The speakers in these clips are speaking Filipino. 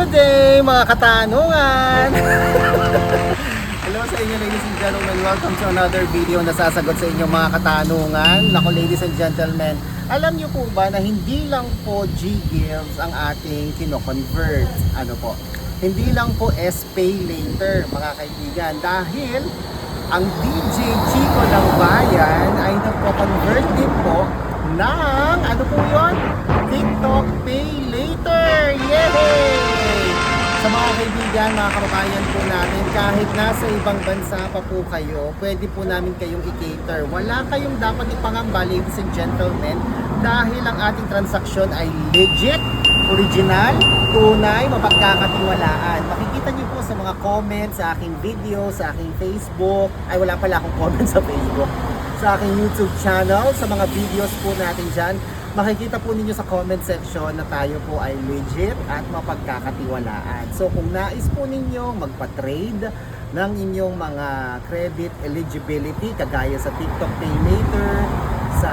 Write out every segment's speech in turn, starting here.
Good day mga katanungan! Hello sa inyo ladies and gentlemen, welcome to another video na sasagot sa inyong mga katanungan. Nako ladies and gentlemen, alam niyo po ba na hindi lang po G-Gives ang ating kino-convert? Ano po? Hindi lang po S-Pay Later mga kaibigan, dahil ang DJ Chico ng Bayan ay nagpo-convert din po ng, ano po yun? TikTok Pay Later! Yay! Sa mga kaibigan, mga kababayan po natin, kahit nasa ibang bansa pa po kayo, pwede po namin kayong i-cater. Wala kayong dapat ipangamba, ladies and gentlemen, dahil ang ating transaksyon ay legit, original, tunay, mapagkakatiwalaan. Makikita niyo po sa mga comments sa aking video, sa aking Facebook. Ay, wala pala akong comments sa Facebook. Sa aking YouTube channel, sa mga videos po natin dyan. Makikita po ninyo sa comment section na tayo po ay legit at mapagkakatiwalaan. So kung nais po ninyo magpa-trade ng inyong mga credit eligibility, kagaya sa TikTok Pay Later, sa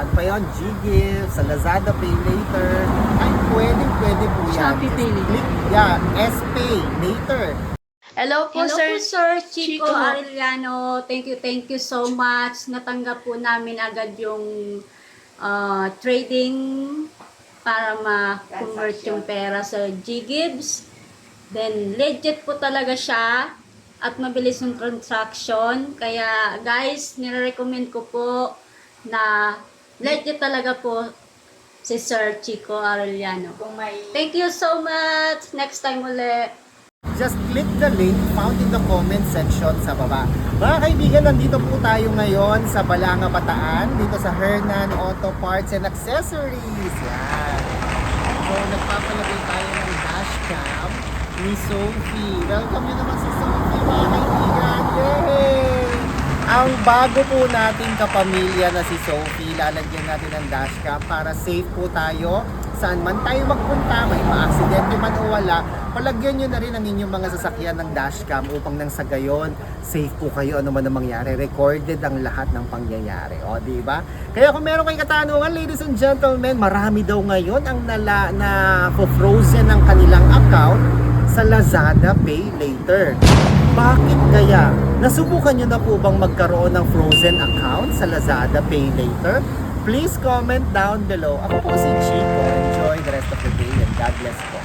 ano pa yun, G-Gives, sa Lazada Pay Later, ay pwede po yan. Shopee Pay Later. Click, yeah, S-Pay Later. Hello po, Sir Chico Arellano. Thank you so much. Natanggap po namin agad yung trading para ma-convert yung pera sa G-Gives. Then, legit po talaga siya at mabilis yung transaction. Kaya, guys, nire-recommend ko po na legit talaga po si Sir Chico Arellano. Thank you so much. Next time ulit. Just click the link found in the comment section sa baba. Mga kaibigan, nandito po tayo ngayon sa Balanga, Bataan, dito sa Hernan Auto Parts and Accessories. Yan. So, nagpapalagay tayo ng dashcam ni Sophie. Welcome nyo naman si Sophie, mga kaibigan. Yay! Ang bago po nating kapamilya na si Sophie, lalagyan natin ng dashcam para safe po tayo. Saan man tayo magpunta, may ma-aksidente man o wala, palagyan nyo na rin ang inyong mga sasakyan ng dashcam upang nang sa gayon, safe po kayo ano man ang mangyari. Recorded ang lahat ng pangyayari. O, diba? Kaya kung meron kayong katanungan, ladies and gentlemen, marami daw ngayon ang frozen ang kanilang account sa Lazada Pay Later. Bakit kaya? Nasubukan nyo na po bang magkaroon ng frozen account sa Lazada Pay Later? Please comment down below. Ako po si Chico. Enjoy the rest of the day and God bless po.